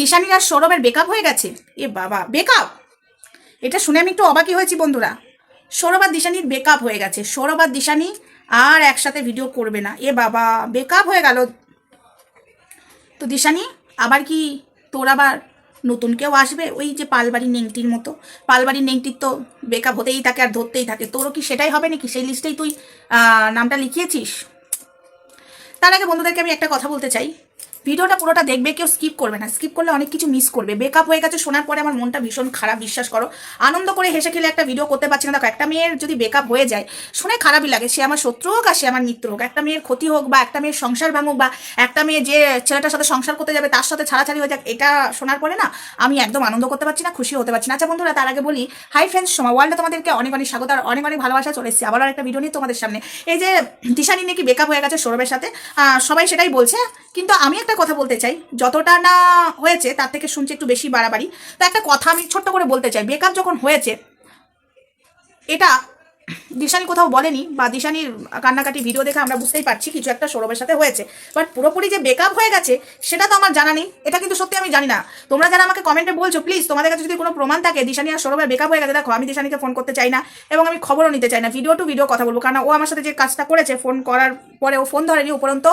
দিশানির আর সৌরভের ব্রেকআপ হয়ে গেছে? এ বাবা, ব্রেকআপ! এটা শুনে আমি একটু অবাকই হয়েছি বন্ধুরা। সৌরভ আর দিশানির ব্রেকআপ হয়ে গেছে, সৌরভ আর দিশানি আর একসাথে ভিডিও করবে না। এ বাবা, ব্রেকআপ হয়ে গেল। তো দিশানি, আবার কি তোর আবার নতুন কেউ আসবে ওই যে পালবাড়ির নেংটির মতো? পালবাড়ির নেংটির তো ব্রেকআপ হতেই থাকে আর ধরতেই থাকে, তোরও কি সেটাই হবে নাকি? সেই লিস্টেই তুই নামটা লিখিয়েছিস? তার আগে বন্ধুদেরকে আমি একটা কথা বলতে চাই, ভিডিওটা পুরোটা দেখবে, কেউ স্কিপ করবে না। স্কিপ করলে অনেক কিছু মিস করবে। ব্রেকআপ হয়ে গেছে শোনার পরে আমার মনটা ভীষণ খারাপ, বিশ্বাস করো। আনন্দ করে হেসে খেলে একটা ভিডিও করতে পারছি না। দেখো, একটা মেয়ের যদি ব্রেকআপ হয়ে যায় শুনে খারাপই লাগে, সে আমার শত্রু হোক আর সে আমার মিত্র হোক। একটা মেয়ের ক্ষতি হোক বা একটা মেয়ের সংসার ভাঙুক বা একটা মেয়ে যে ছেলেটার সাথে সংসার করতে যাবে তার সাথে ছাড়াছাড়ি হয়ে যাক, এটা শোনার পরে না আমি একদম আনন্দ করতে পারছি না, খুশি হতে পারছি না। আচ্ছা বন্ধুরা, তার আগে বলি, হাই ফ্রেন্ডস, সময় ওয়ার্ল্ডে তোমাদেরকে অনেক অনেক স্বাগত আর অনেক অনেক ভালোবাসা। চলে এসেছি আবার একটা ভিডিও নিয়ে তোমাদের সামনে। এই যে দিশানি নাকি ব্রেকআপ হয়ে গেছে সৌরভের সাথে, সবাই সেটাই বলছে, কিন্তু আমি একটা কথা বলতে চাই, যতটা না হয়েছে তার থেকে শুনছি একটু বেশি বাড়াবাড়ি। তো একটা কথা আমি ছোট্ট করে বলতে চাই, ব্রেকআপ যখন হয়েছে এটা দিশানি কোথাও বলেনি, বা দিশানির কান্নাকাটি ভিডিও দেখে আমরা বুঝতেই পারছি কিছু একটা সৌরভের সাথে হয়েছে। বাট পুরোপুরি যে ব্রেকআপ হয়ে গেছে সেটা তো আমার জানা নেই, এটা কিন্তু সত্যি আমি জানি না। তোমরা যারা আমাকে কমেন্টে বলছো, প্লিজ তোমাদের কাছে যদি কোনো প্রমাণ থাকে দিশানি আর সৌরভের ব্রেকআপ হয়ে গেছে, দেখো আমি দিশানিকে ফোন করতে চাই না এবং আমি খবরও নিতে চাই না, ভিডিও টু ভিডিও কথা বলবো। কারণ ও আমার সাথে যে কাজটা করেছে, ফোন করার পরে ও ফোন ধরেনি, উপরন্ত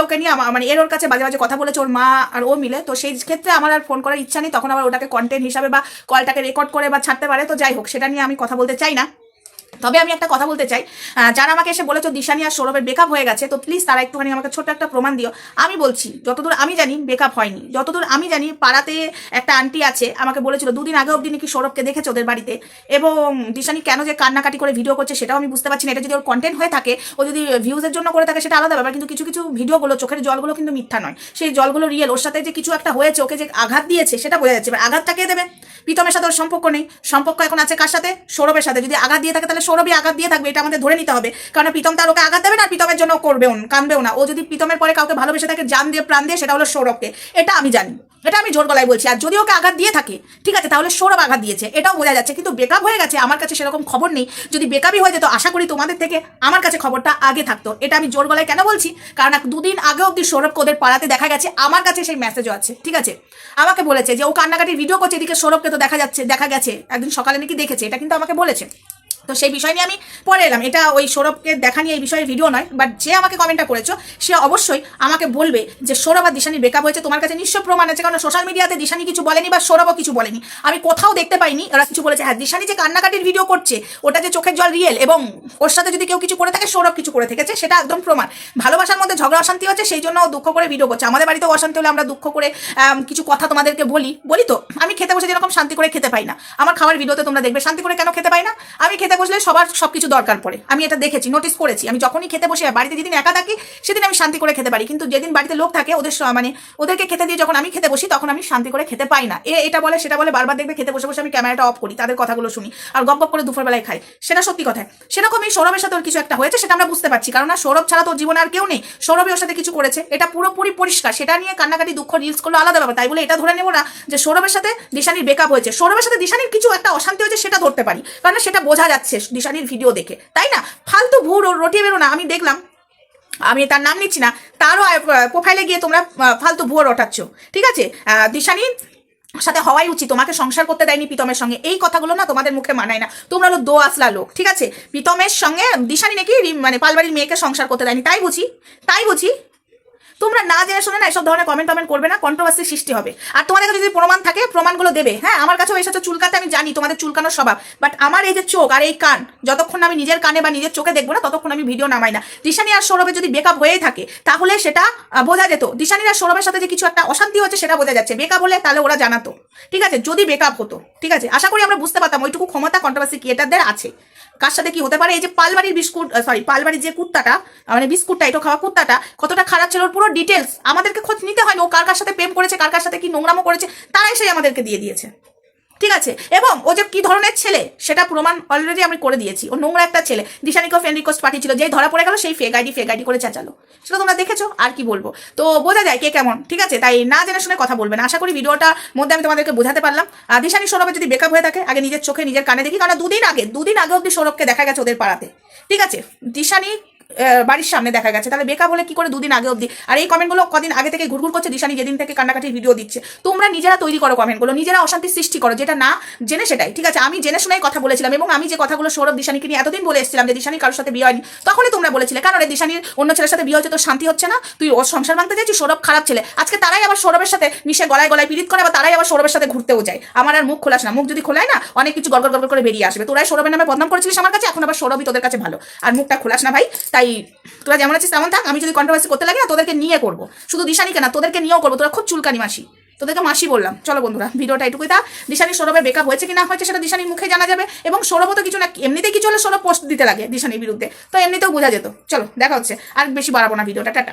ওকে নিয়ে মানে ওর কাছে বাজে বাজে কথা বলেছে ওর মা আর ও মিলে। তো সেই ক্ষেত্রে আমার আর ফোন করার ইচ্ছা নেই, তখন আবার ওটাকে কন্টেন্ট হিসাবে বা কলটাকে রেকর্ড করে বা ছাড়তে পারে। তো যাই হোক, সেটা নিয়ে আমি কথা বলতে চাই না। তবে আমি একটা কথা বলতে চাই, যারা আমাকে এসে বলেছো দিশানি আর সৌরভের ব্রেকআপ হয়ে গেছে, তো প্লিজ তারা একটুখানি আমাকে ছোট্ট একটা প্রমাণ দিও। আমি বলছি, যতদূর আমি জানি ব্রেকআপ হয়নি। যতদূর আমি জানি পাড়াতে একটা আন্টি আছে, আমাকে বলেছিল দুদিন আগে অবধি নাকি সৌরভকে দেখেছে ওদের বাড়িতে। এবং দিশানি কেন যে কান্নাকাটি করে ভিডিও করছে সেটাও আমি বুঝতে পারছি না। এটা যদি ওর কন্টেন্ট হয়ে থাকে, ও যদি ভিউজের জন্য করে থাকে সেটা আলাদা ব্যাপার, কিন্তু কিছু কিছু ভিডিওগুলো, চোখের জলগুলো কিন্তু মিথ্যা নয়, সেই জলগুলো রিয়েল। ওর সাথে যে কিছু একটা হয়েছে, ওকে যে আঘাত দিয়েছে সেটা বোঝা যাচ্ছে। আঘাতটা কে দেবে? প্রীতমের সাথে ওর সম্পর্ক নেই, সম্পর্ক এখন আছে কার সাথে? সৌরভের সাথে। যদি আঘাত দিয়ে থাকে তাহলে সৌরভই আঘাত দিয়ে থাকবে, এটা আমাদের ধরে নিতে হবে। কারণ প্রীতম তার ওকে আঘাত দেবে না, প্রীতমের জন্য করবেও কানবেও না। ও যদি প্রীতমের পরে কাউকে ভালোবেসে থাকে জান দিয়ে প্রাণ দিয়ে, সেটা হলো সৌরভকে, এটা আমি জানি, এটা আমি জোর গলায় বলছি। আর যদি ওকে আঘাত দিয়ে থাকে, ঠিক আছে, তাহলে সৌরভ আঘাত দিয়েছে, এটাও বোঝা যাচ্ছে। কিন্তু ব্রেকআপ হয়ে গেছে, আমার কাছে সেরকম খবর নেই। যদি ব্রেকআপই হয়ে যেত, আশা করি তোমাদের থেকে আমার কাছে খবরটা আগে থাকতো। এটা আমি জোর গলায় কেন বলছি? কারণ দুদিন আগে অব্দি সৌরভকে ওদের পাড়াতে দেখা গেছে, আমার কাছে সেই মেসেজও আছে, ঠিক আছে। আমাকে বলেছে যে ও কান্নাকাটির ভিডিও করছে, এদিকে সৌরভকে তো দেখা গেছে একদিন সকালে নাকি দেখেছে, এটা কিন্তু আমাকে বলেছে। তো সেই বিষয় নিয়ে আমি পরে এলাম, এটা ওই সৌরভকে দেখা নিয়ে এই বিষয়ে ভিডিও নয়। বাট যে আমাকে কমেন্টটা করেছো সে অবশ্যই আমাকে বলবে যে সৌরভ আর দিশানি ব্রেকআপ হয়েছে, তোমার কাছে নিশ্চয় প্রমাণ আছে। কারণ সোশ্যাল মিডিয়াতে দিশানি কিছু বলেনি বা সৌরভও কিছু বলেনি, আমি কোথাও দেখতে পাইনি ওরা কিছু বলেছে। হ্যাঁ, দিশানি যে কান্নাকাটির ভিডিও করছে ওটা যে চোখের জল রিয়েল, এবং ওর সাথে যদি কেউ কিছু করে থাকে, সৌরভ কিছু করে থেকেছে, সেটা একদম প্রমাণ। ভালোবাসার মধ্যে ঝগড়া অশান্তি হচ্ছে, সেই জন্য দুঃখ করে ভিডিও করছে। আমাদের বাড়িতেও অশান্তি হলে আমরা দুঃখ করে কিছু কথা তোমাদেরকে বলি তো। আমি খেতে বসে যেরকম শান্তি করে খেতে পাই না, আমার খাওয়ার ভিডিওতে তোমরা দেখবে শান্তি করে কেন খেতে পাই না। আমি খেতে বসলে সবার সবকিছু দরকার পড়ে, আমি এটা দেখেছি, নোটিস করেছি। আমি যখনই খেতে বসে, বাড়িতে যেদিন একা থাকি সেদিন আমি শান্তি করে খেতে পারি, কিন্তু যেদিন বাড়িতে লোক থাকে ওদের মানে ওদেরকে খেতে দিয়ে যখন আমি খেতে বসি তখন আমি শান্তি করে খেতে পাই না। এটা বলে সেটা বলে বারবার দেখবে খেতে বসে বসে আমি ক্যামেরাটা অফ করি, তাদের কথাগুলো শুনি আর গপ গপ করে দুপুরবেলায় খাই, সেটা সত্যি কথা। সেরকমই সৌরভের সাথে ওর কিছু একটা হয়েছে, সেটা আমরা বুঝতে পারছি। কারণ না, সৌরভ ছাড়া তোর জীবনে আর কেউ নেই, সৌরভই ওর সাথে কিছু করেছে, এটা পুরোপুরি পরিষ্কার। সেটা নিয়ে কান্নাকাটি দুঃখ রিলস করলো আলাদা ব্যাপার, তাই বলে এটা ধরে নেবো না যে সৌরভের সাথে দিশানির ব্রেকআপ হয়েছে। সৌরভের সাথে দিশানির কিছু একটা অশান্তি হয়েছে সেটা ধরতে পারি, কারণ সেটা বোঝা যাচ্ছে দিশানির ভিডিও দেখে, তাই না? ফালতু ভুল রটিয়ে বেরো না। আমি দেখলাম, আমি তার নাম নিচ্ছি না, তারও প্রোফাইলে গিয়ে তোমরা ফালতু ভুয়ো রটাচ্ছ, ঠিক আছে। দিশানির সাথে হওয়াই উচিত, তোমাকে সংসার করতে দেয়নি প্রীতমের সঙ্গে, এই কথাগুলো না তোমাদের মুখে মানায় না। তোমরা হলো দো আসলা লোক, ঠিক আছে। প্রীতমের সঙ্গে দিশানি নাকি মানে পালবাড়ির মেয়েকে সংসার করতে দেয়নি, তাই বুঝি। তোমরা না জেনে শুনে না এসব ধরনের কমেন্ট করবে না, কন্ট্রোভার্সি সৃষ্টি হবে। আর তোমাদের কাছে যদি প্রমাণ থাকে, প্রমাণগুলো দেবে। হ্যাঁ, আমার কাছেও এসেছে চুলকাতে, আমি জানি তোমাদের চুলকানোর স্বভাব, বাট আমার এই যে চোখ আর এই কান, যতক্ষণ আমি নিজের কানে বা নিজের চোখে দেখবো না ততক্ষণ আমি ভিডিও নামাই না। দিশানি আর সৌরভের যদি ব্রেকআপ হয়েই থাকে তাহলে সেটা বোঝা যেত। দিশানি আর সৌরভের সাথে যে কিছু একটা অশান্তি হচ্ছে সেটা বোঝা যাচ্ছে। ব্রেকআপ হলে তাহলে ওরা জানাতো, ঠিক আছে, যদি ব্রেকআপ হতো, ঠিক আছে। আশা করি আমরা বুঝতে পারতাম, ওইটুকু ক্ষমতা কন্ট্রোভার্সি ক্রিয়েটারদের আছে। কার সাথে কি হতে পারে? এই যে পালবাড়ির পালবাড়ির যে কুত্তাটা, মানে বিস্কুটটা, এটা খাওয়া কুত্তাটা কতটা খারাপ ছিল, ওর পুরো ডিটেলস আমাদেরকে খোঁজ নিতে হয়নি। ও কার সাথে প্রেম করেছে, কার সাথে কি নোংরামো করেছে, তারাই সেই আমাদেরকে দিয়ে দিয়েছে, ঠিক আছে। এবং ও যে কি ধরনের ছেলে সেটা প্রমাণ অলরেডি আমি করে দিয়েছি। ও নোংরা একটা ছেলে। দিশানিকেও ফ্রেন্ড রিকোয়েস্ট পাঠিয়েছিল, যেই ধরা পড়ে গেল সেই ফেক আইডি করে চেঁচালো, সেটা তোমরা দেখেছো। আর কি বলবো, তো বোঝা যায় কে কেমন, ঠিক আছে। তাই না জেনে শুনে কথা বলবে না। আশা করি ভিডিওটার মধ্যে আমি তোমাদেরকে বোঝাতে পারলাম। দিশানি সৌরভের যদি ব্রেকআপ হয়ে থাকে, আগে নিজের চোখে নিজের কানে দেখি। কারণ দুদিন আগে অব্দি সৌরভকে দেখা গেছে ওদের পাড়াতে, ঠিক আছে। দিশানি বাড়ির সামনে দেখা গেছে, তাহলে বেকআপ হলে কি করে দুদিন আগে অবধি? আর এই কমেন্টগুলো কদিন আগে থেকে ঘুরঘুর করছে দিশানি যেদিন থেকে কান্নাকাটির ভিডিও দিচ্ছে। তোমরা নিজেরা তৈরি করো কমেন্টগুলো, নিজেরা অশান্তি সৃষ্টি করো, যেটা না জেনে সেটাই ঠিক আছে। আমি জেনে শুনেই কথা বলেছিলাম, এবং আমি যে কথাগুলো সৌরভ দিশানিকে নিয়ে এতদিন বলে এসেছিলাম যে দিশানি কারোর সাথে বিয়ে হয়নি, তখনই তোমরা বলেছিলে কারণ দিশানির অন্য ছেলের সাথে বিয়ে হচ্ছে, তো শান্তি হচ্ছে না, তুই ওর সংসার ভাঙতে চাইছিস, সৌরভ খারাপ ছেলে। আজকে তারাই আবার সৌরভের সাথে মিশে গলায় গলায় পীড়িত করে, বা তারাই আবার সৌরভের সাথে ঘুরতেও যায়। আমার আর মুখ খোলাস না, মুখ যদি খোলাই না অনেক কিছু গড়গড় গড়গড় করে বেরিয়ে আসবে। তোরাই সৌরভের নামে বদনাম করেছিলিস আমার কাছে, এখন আবার সৌরভই তোদের কাছে ভালো। আর মুখটা খোলাস না ভাই, তাই তোরা যেমন আছিস তেমন থাক। আমি যদি কন্ট্রোভার্সি করতে লাগে না, তোদেরকে নিয়ে করবো, শুধু দিশানিকে না তোদেরকে নিয়েও করবো। তোরা খুব চুলকানি মাসি, তোদেরকে মাসি বললাম। চলো বন্ধুরা, ভিডিওটা এটুকুই থাক। দিশানি সৌরভের বেকআপ হয়েছে কি না হয়েছে সেটা দিশানির মুখে জানা যাবে, এবং সৌরভও তো কিছু না, এমনিতেই কিছু হলে সৌরভ পোস্ট দিতে লাগে দিশানির বিরুদ্ধে, তো এমনিতেও বোঝা যেত। চলো দেখা হচ্ছে, আর বেশি বাড়াবো না ভিডিওটা, টাটা।